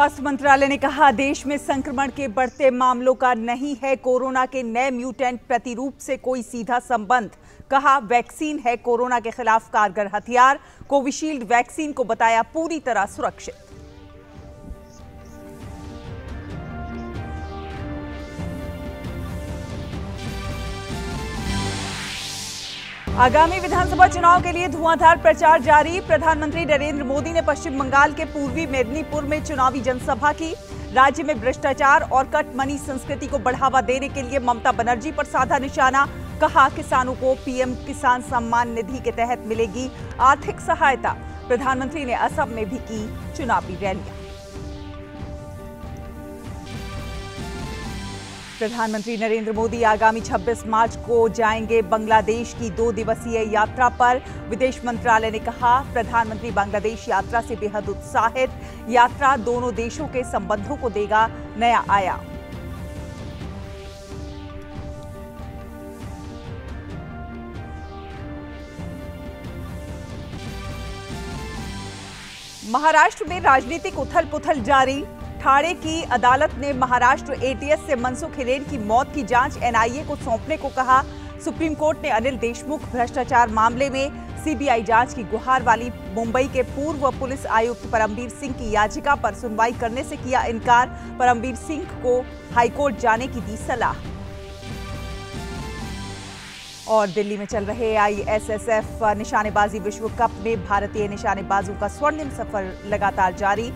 स्वास्थ्य मंत्रालय ने कहा, देश में संक्रमण के बढ़ते मामलों का नहीं है कोरोना के नए म्यूटेंट प्रतिरूप से कोई सीधा संबंध। कहा, वैक्सीन है कोरोना के खिलाफ कारगर हथियार। कोविशील्ड वैक्सीन को बताया पूरी तरह सुरक्षित। आगामी विधानसभा चुनाव के लिए धुआंधार प्रचार जारी। प्रधानमंत्री नरेंद्र मोदी ने पश्चिम बंगाल के पूर्वी मेदिनीपुर में चुनावी जनसभा की। राज्य में भ्रष्टाचार और कट मनी संस्कृति को बढ़ावा देने के लिए ममता बनर्जी पर साधा निशाना। कहा, किसानों को पीएम किसान सम्मान निधि के तहत मिलेगी आर्थिक सहायता। प्रधानमंत्री ने असम में भी की चुनावी रैलियां। प्रधानमंत्री नरेंद्र मोदी आगामी 26 मार्च को जाएंगे बांग्लादेश की 2 दिवसीय यात्रा पर। विदेश मंत्रालय ने कहा, प्रधानमंत्री बांग्लादेश यात्रा से बेहद उत्साहित। यात्रा दोनों देशों के संबंधों को देगा नया आयाम। महाराष्ट्र में राजनीतिक उथल पुथल जारी। ठाणे की अदालत ने महाराष्ट्र एटीएस से मनसुख हिरेन की मौत की जांच एनआईए को सौंपने को कहा। सुप्रीम कोर्ट ने अनिल देशमुख भ्रष्टाचार मामले में सीबीआई जांच की गुहार वाली मुंबई के पूर्व पुलिस आयुक्त परमबीर सिंह की याचिका पर सुनवाई करने से किया इनकार। परमबीर सिंह को हाईकोर्ट जाने की दी सलाह। और दिल्ली में चल रहे आईएसएसएफ निशानेबाजी विश्व कप में भारतीय निशानेबाजों का स्वर्णिम सफर लगातार जारी।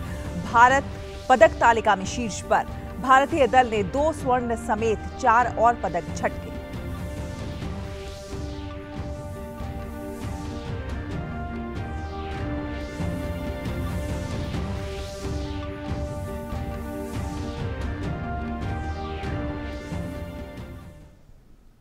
भारत पदक तालिका में शीर्ष पर। भारतीय दल ने 2 स्वर्ण समेत 4 और पदक झटके।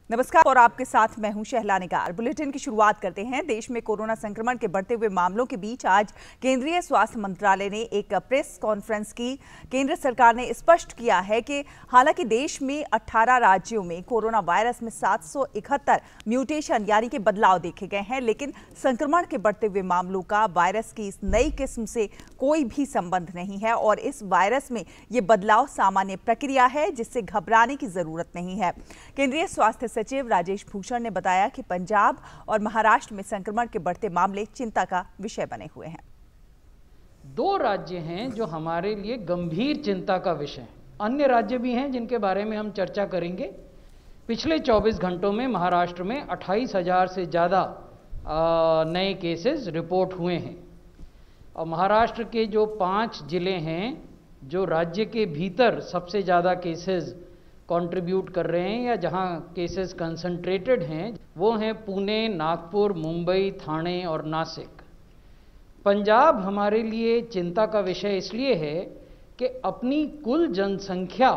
नमस्कार और आपके साथ मैं हूं शहला निगार। बुलेटिन की शुरुआत करते हैं। देश में कोरोना संक्रमण के बढ़ते हुए मामलों के बीच आज केंद्रीय स्वास्थ्य मंत्रालय ने एक प्रेस कॉन्फ्रेंस की। केंद्र सरकार ने स्पष्ट किया है कि हालांकि देश में 18 राज्यों में कोरोना वायरस में 771 म्यूटेशन यानी कि बदलाव देखे गए हैं, लेकिन संक्रमण के बढ़ते हुए मामलों का वायरस की इस नई किस्म से कोई भी संबंध नहीं है और इस वायरस में ये बदलाव सामान्य प्रक्रिया है, जिससे घबराने की जरूरत नहीं है। केंद्रीय स्वास्थ्य सचिव राजेश भूषण ने बताया कि पंजाब और महाराष्ट्र में संक्रमण के बढ़ते मामले चिंता का विषय बने हुए हैं। 2 राज्य हैं जो हमारे लिए गंभीर चिंता का विषय हैं। अन्य राज्य भी हैं जिनके बारे में हम चर्चा करेंगे। पिछले 24 घंटों में महाराष्ट्र में 28,000 से ज़्यादा नए केसेस रिपोर्ट हुए हैं और महाराष्ट्र के जो 5 जिले हैं जो राज्य के भीतर सबसे ज़्यादा केसेस कंट्रीब्यूट कर रहे हैं या जहां केसेस कंसंट्रेटेड हैं, वो हैं पुणे, नागपुर, मुंबई, ठाणे और नासिक। पंजाब हमारे लिए चिंता का विषय इसलिए है कि अपनी कुल जनसंख्या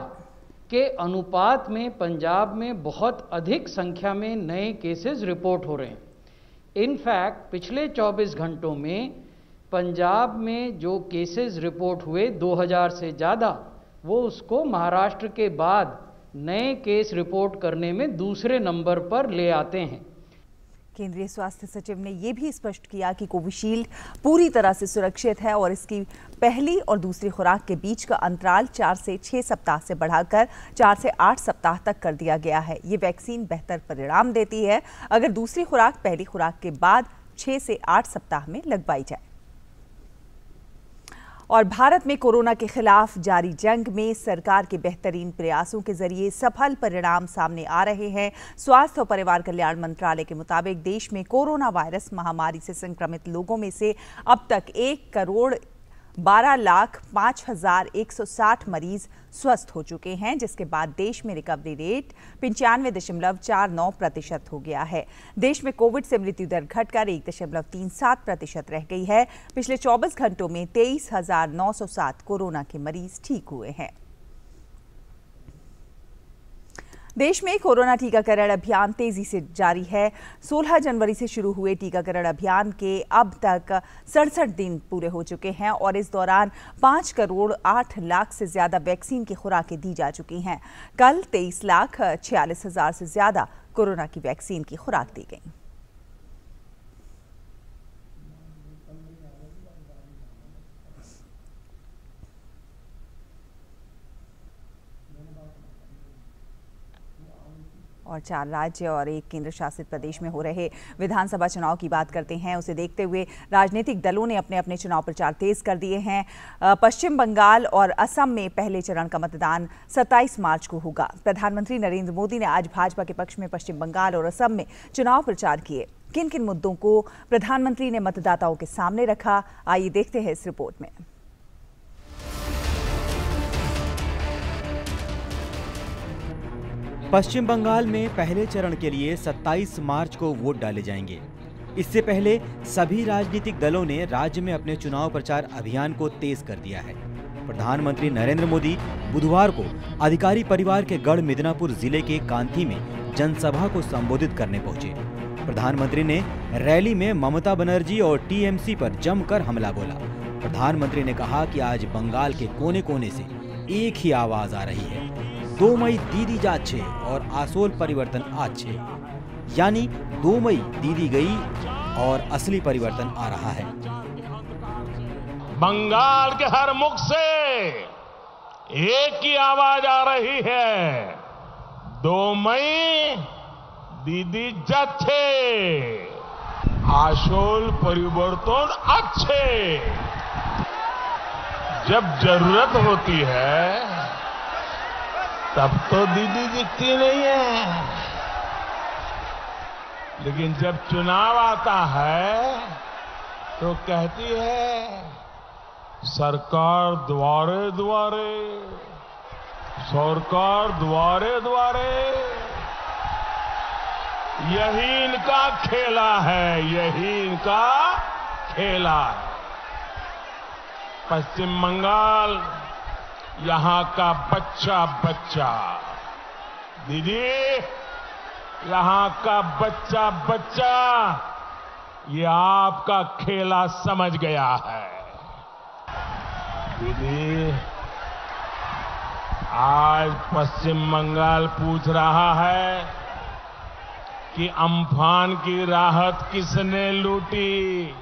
के अनुपात में पंजाब में बहुत अधिक संख्या में नए केसेस रिपोर्ट हो रहे हैं। इनफैक्ट पिछले 24 घंटों में पंजाब में जो केसेस रिपोर्ट हुए 2000 से ज़्यादा, वो उसको महाराष्ट्र के बाद नए केस रिपोर्ट करने में दूसरे नंबर पर ले आते हैं। केंद्रीय स्वास्थ्य सचिव ने यह भी स्पष्ट किया कि कोविशील्ड पूरी तरह से सुरक्षित है और इसकी पहली और दूसरी खुराक के बीच का अंतराल 4 से 6 सप्ताह से बढ़ाकर 4 से 8 सप्ताह तक कर दिया गया है। ये वैक्सीन बेहतर परिणाम देती है अगर दूसरी खुराक पहली खुराक के बाद 6 से 8 सप्ताह में लगवाई जाए। और भारत में कोरोना के खिलाफ जारी जंग में सरकार के बेहतरीन प्रयासों के जरिए सफल परिणाम सामने आ रहे हैं। स्वास्थ्य और परिवार कल्याण मंत्रालय के मुताबिक देश में कोरोना वायरस महामारी से संक्रमित लोगों में से अब तक 1,12,05,160 मरीज स्वस्थ हो चुके हैं, जिसके बाद देश में रिकवरी रेट 95.49% हो गया है। देश में कोविड से मृत्यु दर घटकर 1.37% रह गई है। पिछले 24 घंटों में 23,907 कोरोना के मरीज ठीक हुए हैं। देश में कोरोना टीकाकरण अभियान तेजी से जारी है। 16 जनवरी से शुरू हुए टीकाकरण अभियान के अब तक 67 दिन पूरे हो चुके हैं और इस दौरान 5 करोड़ 8 लाख से ज्यादा वैक्सीन की खुराकें दी जा चुकी हैं। कल 23,46,000 से ज्यादा कोरोना की वैक्सीन की खुराक दी गई। और 4 राज्य और 1 केंद्र शासित प्रदेश में हो रहे विधानसभा चुनाव की बात करते हैं। उसे देखते हुए राजनीतिक दलों ने अपने अपने चुनाव प्रचार तेज कर दिए हैं। पश्चिम बंगाल और असम में पहले चरण का मतदान 27 मार्च को होगा। प्रधानमंत्री नरेंद्र मोदी ने आज भाजपा के पक्ष में पश्चिम बंगाल और असम में चुनाव प्रचार किए। किन किन मुद्दों को प्रधानमंत्री ने मतदाताओं के सामने रखा, आइए देखते हैं इस रिपोर्ट में। पश्चिम बंगाल में पहले चरण के लिए 27 मार्च को वोट डाले जाएंगे। इससे पहले सभी राजनीतिक दलों ने राज्य में अपने चुनाव प्रचार अभियान को तेज कर दिया है। प्रधानमंत्री नरेंद्र मोदी बुधवार को अधिकारी परिवार के गढ़ मिदनापुर जिले के कांथी में जनसभा को संबोधित करने पहुंचे। प्रधानमंत्री ने रैली में ममता बनर्जी और टीएमसी पर जमकर हमला बोला। प्रधानमंत्री ने कहा कि आज बंगाल के कोने कोने से एक ही आवाज आ रही है, 2 मई दीदी जाच्छे और आसोल परिवर्तन आच्छे, यानी 2 मई दीदी गई और असली परिवर्तन आ रहा है। बंगाल के हर मुख से एक ही आवाज आ रही है, 2 मई दीदी जाच्छे, आसोल परिवर्तन अच्छे। जब जरूरत होती है तब तो दीदी दिखती नहीं है, लेकिन जब चुनाव आता है तो कहती है सरकार द्वारे द्वारे, सरकार द्वारे द्वारे। यही इनका खेला है, यही इनका खेला है। पश्चिम बंगाल यहां का बच्चा बच्चा, दीदी यहां का बच्चा बच्चा ये आपका खेला समझ गया है। दीदी आज पश्चिम बंगाल पूछ रहा है कि अम्फान की राहत किसने लूटी,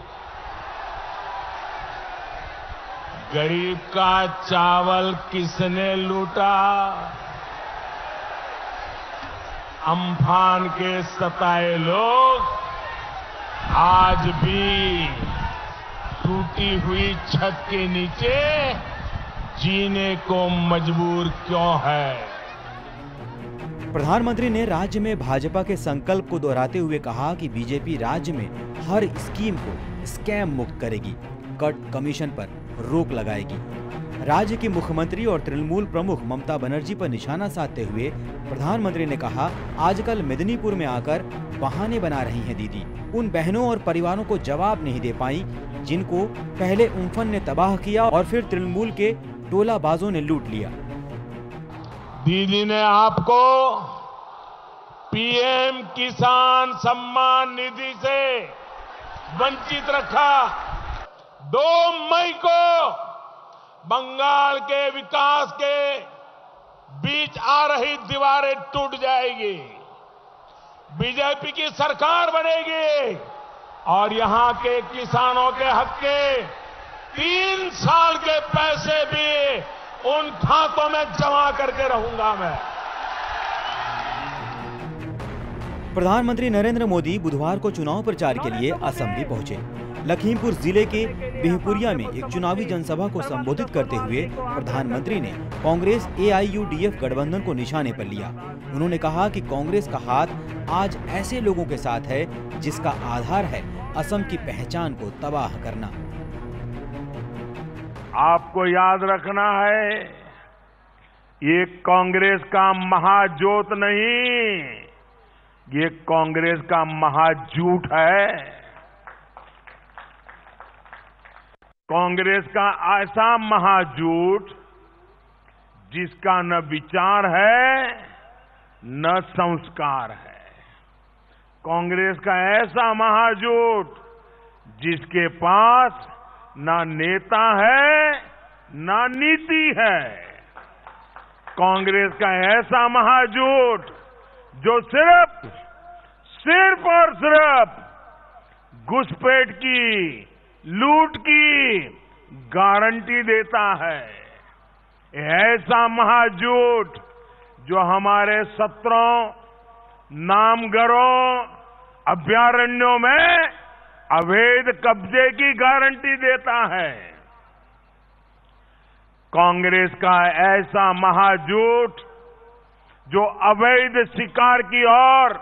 गरीब का चावल किसने लूटा, अम्फान के सताए लोग आज भी टूटी हुई छत के नीचे जीने को मजबूर क्यों है। प्रधानमंत्री ने राज्य में भाजपा के संकल्प को दोहराते हुए कहा कि बीजेपी राज्य में हर स्कीम को स्कैम मुक्त करेगी, कट कमीशन पर रोक लगाएगी। राज्य की मुख्यमंत्री और तृणमूल प्रमुख ममता बनर्जी पर निशाना साधते हुए प्रधानमंत्री ने कहा, आजकल मेदिनीपुर में आकर बहाने बना रही हैं दीदी। उन बहनों और परिवारों को जवाब नहीं दे पाई जिनको पहले उम्फन ने तबाह किया और फिर तृणमूल के टोलाबाजों ने लूट लिया। दीदी ने आपको पीएम किसान सम्मान निधि से वंचित रखा। 2 मई को बंगाल के विकास के बीच आ रही दीवारें टूट जाएगी, बीजेपी की सरकार बनेगी और यहां के किसानों के हक के 3 साल के पैसे भी उन खातों में जमा करके रहूंगा मैं। प्रधानमंत्री नरेंद्र मोदी बुधवार को चुनाव प्रचार के लिए असम भी पहुंचे। लखीमपुर जिले के बिहपुरिया में एक चुनावी जनसभा को संबोधित करते हुए प्रधानमंत्री ने कांग्रेस AIUDF गठबंधन को निशाने पर लिया। उन्होंने कहा कि कांग्रेस का हाथ आज ऐसे लोगों के साथ है जिसका आधार है असम की पहचान को तबाह करना। आपको याद रखना है, ये कांग्रेस का महाजोत नहीं, ये कांग्रेस का महाझूठ है। कांग्रेस का ऐसा महाझूठ जिसका न विचार है न संस्कार है। कांग्रेस का ऐसा महाझूठ जिसके पास न नेता है न नीति है। कांग्रेस का ऐसा महाझूठ जो सिर्फ और सिर्फ घुसपैठ की, लूट की गारंटी देता है। ऐसा महाझूठ जो हमारे 17 नामघरों, अभयारण्यों में अवैध कब्जे की गारंटी देता है। कांग्रेस का ऐसा महाझूठ जो अवैध शिकार की और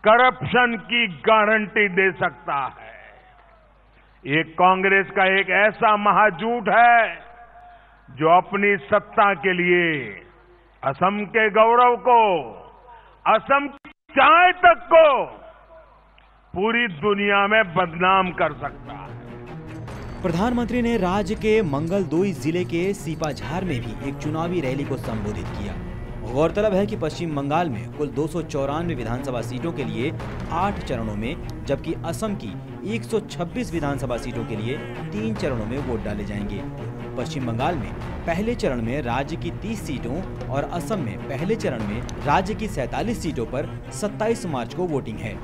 करप्शन की गारंटी दे सकता है, ये कांग्रेस का एक ऐसा महाझूठ है जो अपनी सत्ता के लिए असम के गौरव को, असम की चाय तक को पूरी दुनिया में बदनाम कर सकता है। प्रधानमंत्री ने राज्य के मंगलदोई जिले के सीपाझार में भी एक चुनावी रैली को संबोधित किया। गौरतलब है कि पश्चिम बंगाल में कुल 294 विधानसभा सीटों के लिए 8 चरणों में, जबकि असम की 126 विधानसभा सीटों के लिए 3 चरणों में वोट डाले जाएंगे। पश्चिम बंगाल में पहले चरण में राज्य की 30 सीटों और असम में पहले चरण में राज्य की 47 सीटों पर 27 मार्च को वोटिंग है।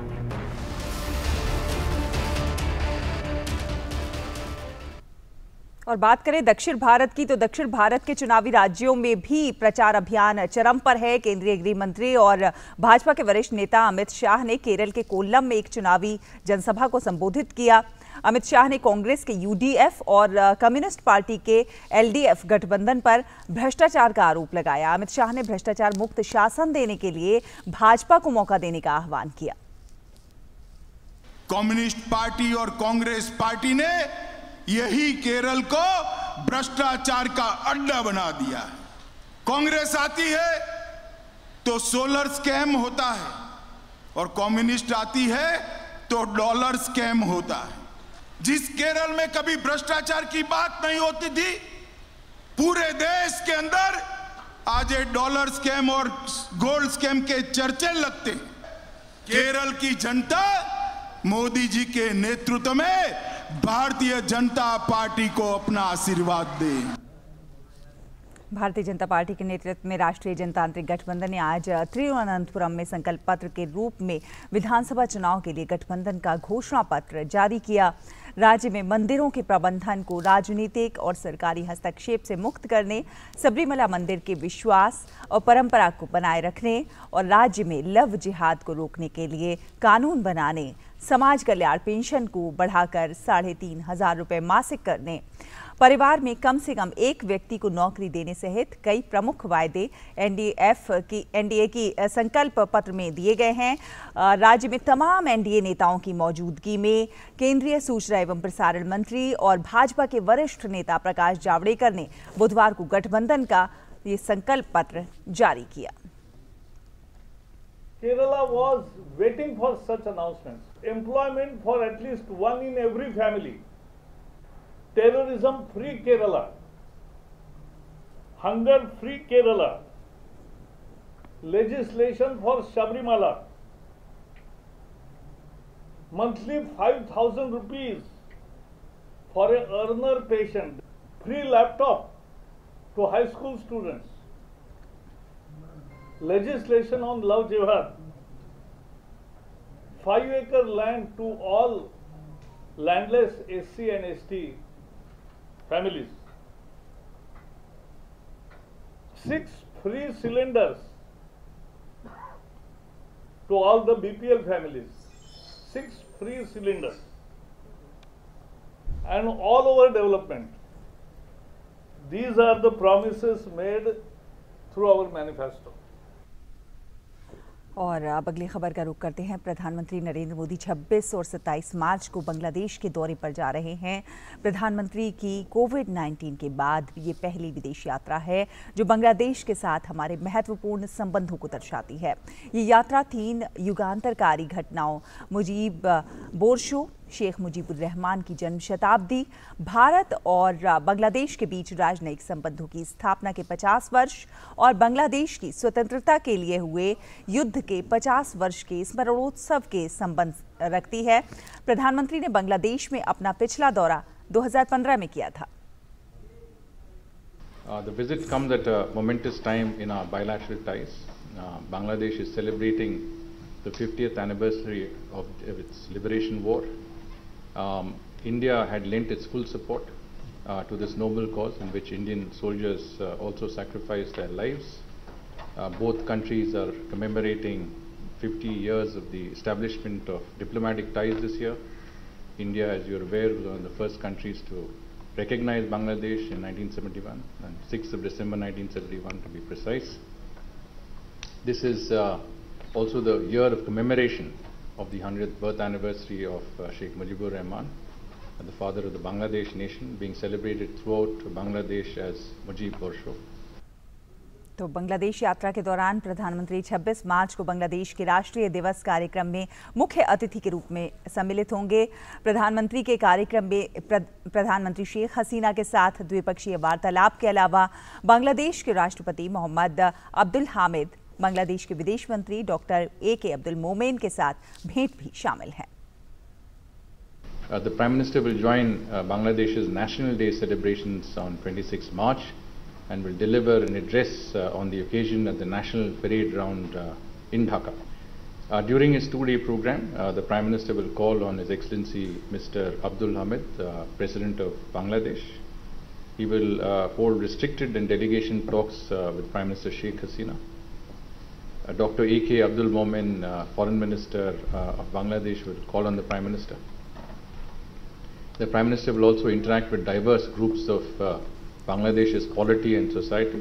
और बात करें दक्षिण भारत की, तो दक्षिण भारत के चुनावी राज्यों में भी प्रचार अभियान चरम पर है। केंद्रीय गृह मंत्री और भाजपा के वरिष्ठ नेता अमित शाह ने केरल के कोल्लम में एक चुनावी जनसभा को संबोधित किया। अमित शाह ने कांग्रेस के यूडीएफ और कम्युनिस्ट पार्टी के एलडीएफ गठबंधन पर भ्रष्टाचार का आरोप लगाया। अमित शाह ने भ्रष्टाचार मुक्त शासन देने के लिए भाजपा को मौका देने का आह्वान किया। कम्युनिस्ट पार्टी और कांग्रेस पार्टी ने यही केरल को भ्रष्टाचार का अड्डा बना दिया है। कांग्रेस आती है तो सोलर स्कैम होता है और कम्युनिस्ट आती है तो डॉलर स्कैम होता है। जिस केरल में कभी भ्रष्टाचार की बात नहीं होती थी, पूरे देश के अंदर आज ये डॉलर स्कैम और गोल्ड स्कैम के चर्चे लगते हैं। केरल की जनता मोदी जी के नेतृत्व में भारतीय जनता पार्टी को अपना आशीर्वाद दे। भारतीय जनता पार्टी के नेतृत्व में राष्ट्रीय जनतांत्रिक गठबंधन ने आज तिरुवनंतपुरम में संकल्प पत्र के रूप में विधानसभा चुनाव के लिए गठबंधन का घोषणा पत्र जारी किया। राज्य में मंदिरों के प्रबंधन को राजनीतिक और सरकारी हस्तक्षेप से मुक्त करने, सबरीमला मंदिर के विश्वास और परंपरा को बनाए रखने और राज्य में लव जिहाद को रोकने के लिए कानून बनाने, समाज कल्याण पेंशन को बढ़ाकर 3,500 रुपए मासिक करने, परिवार में कम से कम एक व्यक्ति को नौकरी देने सहित कई प्रमुख वायदे एनडीए की संकल्प पत्र में दिए गए हैं। राज्य में तमाम एनडीए नेताओं की मौजूदगी में केंद्रीय सूचना एवं प्रसारण मंत्री और भाजपा के वरिष्ठ नेता प्रकाश जावड़ेकर ने बुधवार को गठबंधन का ये संकल्प पत्र जारी किया। Kerala was waiting for such announcements. Employment for at least one in every family. Terrorism-free Kerala. Hunger-free Kerala. Legislation for Sabrimala. Monthly 5,000 rupees for a earner patient. Free laptop to high school students. Legislation on love jihad, 5-acre land to all landless SC and ST families, 6 free cylinders to all the BPL families, 6 free cylinders, and all over development. These are the promises made through our manifesto. और अब अगली खबर का रुख करते हैं। प्रधानमंत्री नरेंद्र मोदी 26 और 27 मार्च को बांग्लादेश के दौरे पर जा रहे हैं। प्रधानमंत्री की कोविड-19 के बाद ये पहली विदेश यात्रा है जो बांग्लादेश के साथ हमारे महत्वपूर्ण संबंधों को दर्शाती है। ये यात्रा 3 युगांतरकारी घटनाओं, मुजीब बोरशो, शेख मुजीबुर रहमान की जन्म शताब्दी, भारत और बांग्लादेश के बीच राजनयिक संबंधों की स्थापना के 50 वर्ष और बांग्लादेश की स्वतंत्रता के लिए हुए युद्ध के 50 वर्ष के स्मरणोत्सव के संबंध रखती है। प्रधानमंत्री ने बांग्लादेश में अपना पिछला दौरा 2015 में किया था। The visit comes at a momentous time in our bilateral ties. Bangladesh is celebrating the 50th anniversary of its liberation war. India had lent its full support to this noble cause in which Indian soldiers also sacrificed their lives. Both countries are commemorating 50 years of the establishment of diplomatic ties this year. India, as you're aware, was one of the first countries to recognize Bangladesh in 1971, and 6th of December 1971 to be precise. This is also the year of commemoration of the 100th birth anniversary of Sheikh Mujibur Rahman, the father of the Bangladesh nation, being celebrated throughout Bangladesh as Mujib Borsho. तो बांग्लादेश यात्रा के दौरान प्रधानमंत्री 26 मार्च को बांग्लादेश के राष्ट्रीय दिवस कार्यक्रम में मुख्य अतिथि के रूप में सम्मिलित होंगे। प्रधानमंत्री के कार्यक्रम में प्रधानमंत्री शेख हसीना के साथ द्विपक्षीय वार्तालाप के अलावा बांग्लादेश के राष्ट्रपति मोहम्मद अब्दुल हामिद, बांग्लादेश के विदेश मंत्री डॉक्टर AK अब्दुल मोमेन के साथ भेंट भी शामिल है। The Prime Minister will join Bangladesh's National Day celebrations on 26 March and will deliver an address on the occasion at the National Parade Ground in Dhaka. During his 2-day program, the Prime Minister will call on His Excellency Mr. Abdul Hamid, President of Bangladesh. He will hold restricted and delegation talks with Prime Minister Sheikh Hasina. Dr. AK Abdul Momen, Foreign Minister of Bangladesh, will call on the Prime Minister. The Prime Minister will also interact with diverse groups of Bangladesh's quality and society.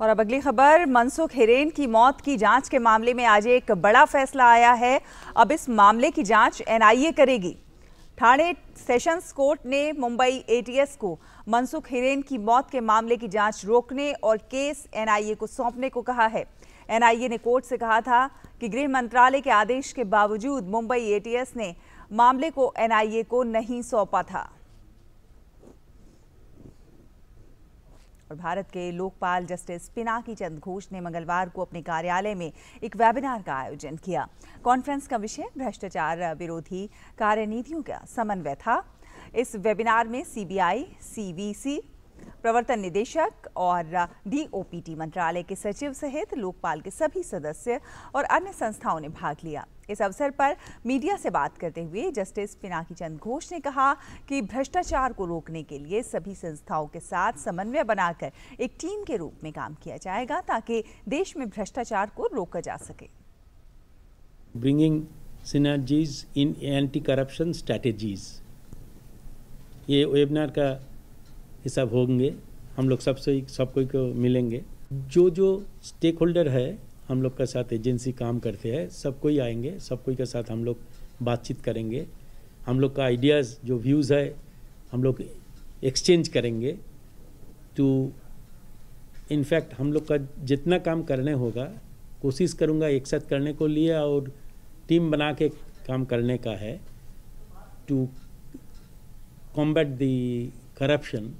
और अब अगली खबर, मनसुख हिरेन की मौत की जांच के मामले में आज एक बड़ा फैसला आया है। अब इस मामले की जांच NIA करेगी। ठाणे सेशंस कोर्ट ने मुंबई ATS को मनसुख हिरेन की मौत के मामले की जांच रोकने और केस NIA को सौंपने को कहा है। NIA ने कोर्ट से कहा था कि गृह मंत्रालय के आदेश के बावजूद मुंबई ATS ने मामले को NIA को नहीं सौंपा था। और भारत के लोकपाल जस्टिस पिनाकी चंद्र घोष ने मंगलवार को अपने कार्यालय में एक वेबिनार का आयोजन किया। कॉन्फ्रेंस का विषय भ्रष्टाचार विरोधी कार्यनीतियों का समन्वय था। इस वेबिनार में CBI, CVC, प्रवर्तन निदेशक और DOPT मंत्रालय के सचिव सहित लोकपाल के सभी सदस्य और अन्य संस्थाओं ने भाग लिया। इस अवसर पर मीडिया से बात करते हुए जस्टिस पिनाकी चंद्र घोष ने कहा कि भ्रष्टाचार को रोकने के लिए सभी संस्थाओं के साथ समन्वय बनाकर एक टीम के रूप में काम किया जाएगा ताकि देश में भ्रष्टाचार को रोका जा सके। Bringing synergies in anti-corruption strategies, ये वेबिनार का हिस्सा होंगे। हम लोग सबको को मिलेंगे। जो स्टेक होल्डर है हम लोग के साथ एजेंसी काम करते हैं, सबको ही आएंगे, सबको के साथ हम लोग बातचीत करेंगे। हम लोग का आइडियाज़ जो व्यूज़ है हम लोग एक्सचेंज करेंगे। तो इनफैक्ट हम लोग का जितना काम करने होगा कोशिश करूँगा एक साथ करने को लिए और टीम बना के काम करने का है टू कॉम्बैट द करप्शन।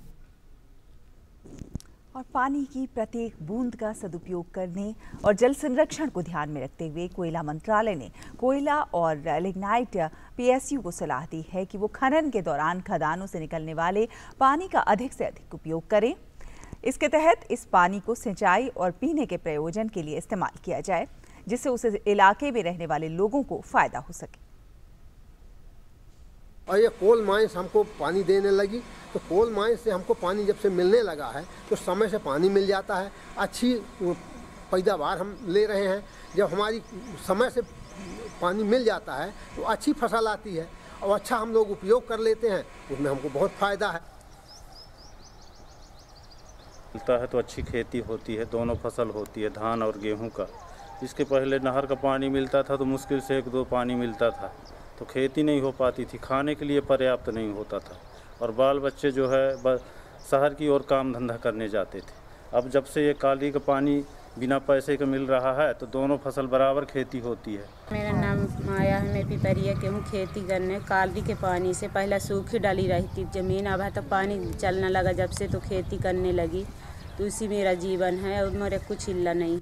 और पानी की प्रत्येक बूंद का सदुपयोग करने और जल संरक्षण को ध्यान में रखते हुए कोयला मंत्रालय ने कोयला और लिग्नाइट PSU को सलाह दी है कि वो खनन के दौरान खदानों से निकलने वाले पानी का अधिक से अधिक उपयोग करें। इसके तहत इस पानी को सिंचाई और पीने के प्रयोजन के लिए इस्तेमाल किया जाए, जिससे उस इलाके में रहने वाले लोगों को फायदा हो सके। और ये कोल माइंस हमको पानी देने लगी, तो कोल माइंस से हमको पानी जब से मिलने लगा है तो समय से पानी मिल जाता है, अच्छी पैदावार हम ले रहे हैं। जब हमारी समय से पानी मिल जाता है तो अच्छी फसल आती है और अच्छा हम लोग उपयोग कर लेते हैं, उसमें हमको बहुत फ़ायदा है। मिलता है तो अच्छी खेती होती है, दोनों फसल होती है, धान और गेहूं का। इसके पहले नहर का पानी मिलता था तो मुश्किल से 1-2 पानी मिलता था, तो खेती नहीं हो पाती थी, खाने के लिए पर्याप्त नहीं होता था और बाल बच्चे जो है शहर की ओर काम धंधा करने जाते थे। अब जब से ये काली का पानी बिना पैसे का मिल रहा है तो दोनों फसल बराबर खेती होती है। मेरा नाम माया है, मैं पिपरिया के हूँ। खेती करने काली के पानी से पहले सूखी डाली रहती ज़मीन, अब है तो पानी चलने लगा जब से तो खेती करने लगी, तो इसी मेरा जीवन है और मेरे कुछ हिल्ला नहीं।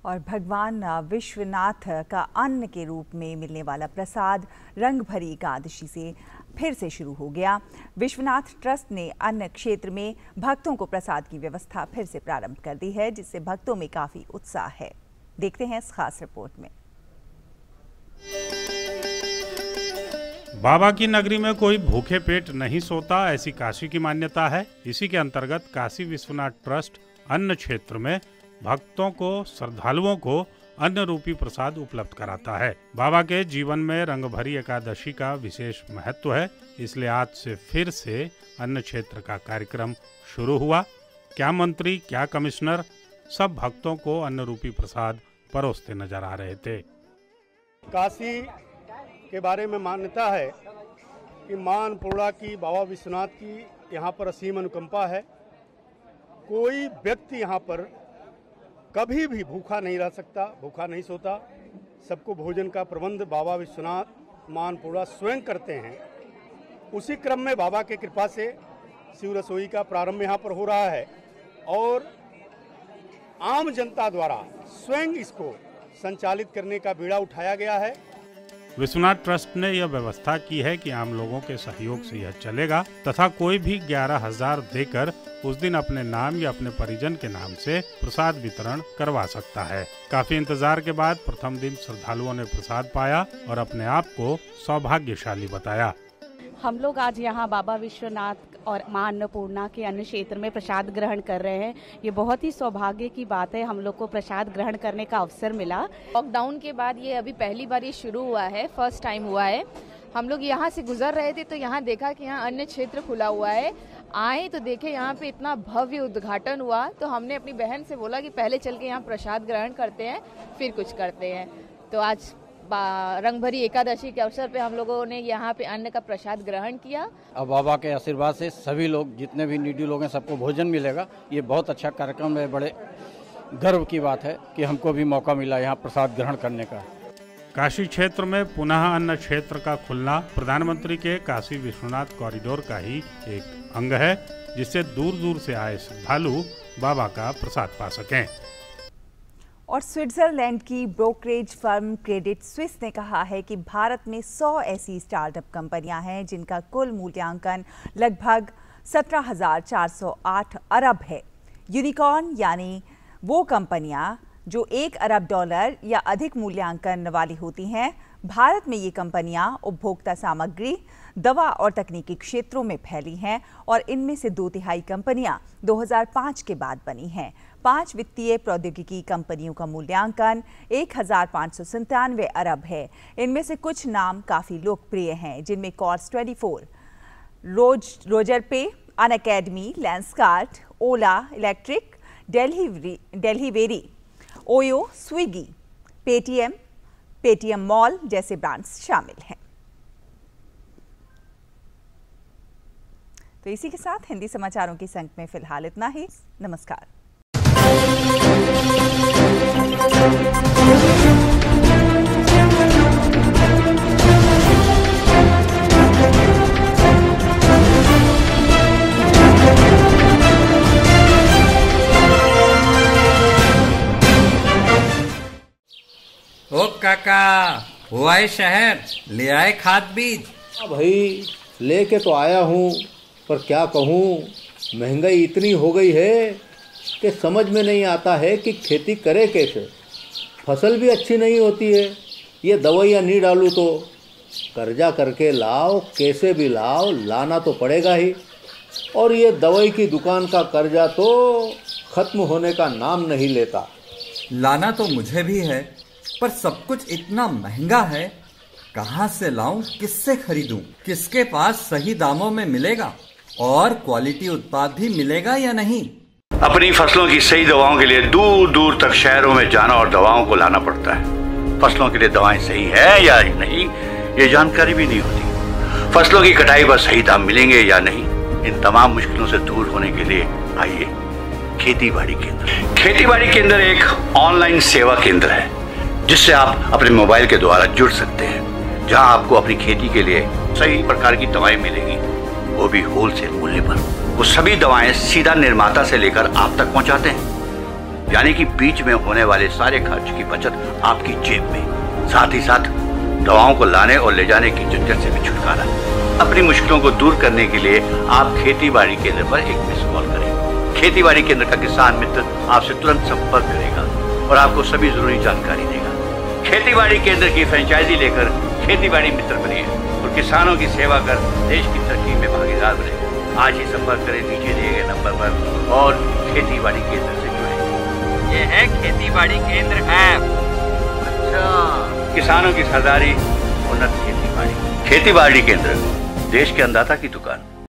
और भगवान विश्वनाथ का अन्न के रूप में मिलने वाला प्रसाद रंग भरी एकादशी से फिर से शुरू हो गया। विश्वनाथ ट्रस्ट ने अन्न क्षेत्र में भक्तों को प्रसाद की व्यवस्था फिर से प्रारंभ कर दी है, जिससे भक्तों में काफी उत्साह है। देखते हैं इस खास रिपोर्ट में। बाबा की नगरी में कोई भूखे पेट नहीं सोता, ऐसी काशी की मान्यता है। इसी के अंतर्गत काशी विश्वनाथ ट्रस्ट अन्न क्षेत्र में भक्तों को, श्रद्धालुओं को अन्न रूपी प्रसाद उपलब्ध कराता है। बाबा के जीवन में रंगभरी एकादशी का विशेष महत्व है, इसलिए आज से फिर से अन्न क्षेत्र का कार्यक्रम शुरू हुआ। क्या मंत्री, क्या कमिश्नर, सब भक्तों को अन्न रूपी प्रसाद परोसते नजर आ रहे थे। काशी के बारे में मान्यता है कि मां अन्नपूर्णा की, बाबा विश्वनाथ की यहाँ पर असीम अनुकंपा है। कोई व्यक्ति यहाँ पर कभी भी भूखा नहीं रह सकता, भूखा नहीं सोता। सबको भोजन का प्रबंध बाबा विश्वनाथ, मां अन्नपूर्णा स्वयं करते हैं। उसी क्रम में बाबा के कृपा से शिव रसोई का प्रारंभ यहाँ पर हो रहा है और आम जनता द्वारा स्वयं इसको संचालित करने का बीड़ा उठाया गया है। विश्वनाथ ट्रस्ट ने यह व्यवस्था की है कि आम लोगों के सहयोग से यह चलेगा तथा कोई भी 11,000 देकर उस दिन अपने नाम या अपने परिजन के नाम से प्रसाद वितरण करवा सकता है। काफी इंतजार के बाद प्रथम दिन श्रद्धालुओं ने प्रसाद पाया और अपने आप को सौभाग्यशाली बताया। हम लोग आज यहाँ बाबा विश्वनाथ और मां अन्नपूर्णा के अन्न क्षेत्र में प्रसाद ग्रहण कर रहे हैं। ये बहुत ही सौभाग्य की बात है, हम लोग को प्रसाद ग्रहण करने का अवसर मिला। लॉकडाउन के बाद ये अभी पहली बार ये शुरू हुआ है, फर्स्ट टाइम हुआ है। हम लोग यहाँ से गुजर रहे थे तो यहाँ देखा कि यहाँ अन्न क्षेत्र खुला हुआ है। आए तो देखे यहाँ पे इतना भव्य उद्घाटन हुआ, तो हमने अपनी बहन से बोला कि पहले चल के यहाँ प्रसाद ग्रहण करते हैं फिर कुछ करते हैं। तो आज रंगभरी एकादशी के अवसर पे हम लोगों ने यहाँ पे अन्न का प्रसाद ग्रहण किया। अब बाबा के आशीर्वाद से सभी लोग, जितने भी नीडी लोग हैं, सबको भोजन मिलेगा। ये बहुत अच्छा कार्यक्रम है, बड़े गर्व की बात है कि हमको भी मौका मिला यहाँ प्रसाद ग्रहण करने का। काशी क्षेत्र में पुनः अन्न क्षेत्र का खुलना प्रधानमंत्री के काशी विश्वनाथ कॉरिडोर का ही एक अंग है, जिससे दूर दूर से आए श्रद्धालु बाबा का प्रसाद पा सकें। और स्विट्जरलैंड की ब्रोकरेज फर्म क्रेडिट स्विस ने कहा है कि भारत में 100 ऐसी स्टार्टअप कंपनियां हैं जिनका कुल मूल्यांकन लगभग 17,408 अरब है। यूनिकॉर्न यानी वो कंपनियां जो $1 अरब या अधिक मूल्यांकन वाली होती हैं। भारत में ये कंपनियां उपभोक्ता सामग्री, दवा और तकनीकी क्षेत्रों में फैली हैं और इनमें से 2/3 कंपनियां 2005 के बाद बनी हैं। 5 वित्तीय प्रौद्योगिकी कंपनियों का मूल्यांकन 1,597 अरब है। इनमें से कुछ नाम काफ़ी लोकप्रिय हैं, जिनमें Course24, Razorpay, Unacademy, Lenskart, Ola Electric, Delhivery, OYO, Swiggy, Paytm Mall जैसे ब्रांड्स शामिल हैं। तो इसी के साथ हिंदी समाचारों की संख्या में फिलहाल इतना ही। नमस्कार। ओ काका, हुआ है शहर, ले आए खाद बीज? भाई लेके तो आया हूँ, पर क्या कहूँ, महंगाई इतनी हो गई है कि समझ में नहीं आता है कि खेती करे कैसे। फसल भी अच्छी नहीं होती है, ये दवाइयाँ नहीं डालूँ तो कर्जा करके लाओ, कैसे भी लाओ, लाना तो पड़ेगा ही। और ये दवाई की दुकान का कर्जा तो ख़त्म होने का नाम नहीं लेता। लाना तो मुझे भी है, पर सब कुछ इतना महंगा है, कहाँ से लाऊं, किससे खरीदूं, किसके पास सही दामों में मिलेगा और क्वालिटी उत्पाद भी मिलेगा या नहीं। अपनी फसलों की सही दवाओं के लिए दूर दूर तक शहरों में जाना और दवाओं को लाना पड़ता है। फसलों के लिए दवाएं सही है या नहीं, ये जानकारी भी नहीं होती। फसलों की कटाई पर सही दाम मिलेंगे या नहीं, इन तमाम मुश्किलों से दूर होने के लिए आइए खेती बाड़ी केंद्र। खेती बाड़ी केंद्र एक ऑनलाइन सेवा केंद्र है, जिससे आप अपने मोबाइल के द्वारा जुड़ सकते हैं, जहां आपको अपनी खेती के लिए सही प्रकार की दवाएं मिलेंगी, वो भी होलसेल मूल्य पर। वो सभी दवाएं सीधा निर्माता से लेकर आप तक पहुंचाते हैं, यानी कि बीच में होने वाले सारे खर्च की बचत आपकी जेब में। साथ ही साथ दवाओं को लाने और ले जाने की झंझट से भी छुटकारा। अपनी मुश्किलों को दूर करने के लिए आप खेती बाड़ी केंद्र पर एक मिस कॉल करें। खेती बाड़ी केंद्र का किसान मित्र आपसे तुरंत संपर्क करेगा और आपको सभी जरूरी जानकारी देगा। खेती बाड़ी केंद्र की फ्रेंचाइजी लेकर खेती बाड़ी मित्र बनिए और किसानों की सेवा कर देश की तरक्की में भागीदार बने। आज ही संपर्क करें नीचे दिए गए नंबर पर और खेती बाड़ी केंद्र से जुड़े। ये है खेती बाड़ी केंद्र ऐप। अच्छा, किसानों की सरदारी, उन्नत खेती बाड़ी केंद्र, देश के अन्नदाता की दुकान।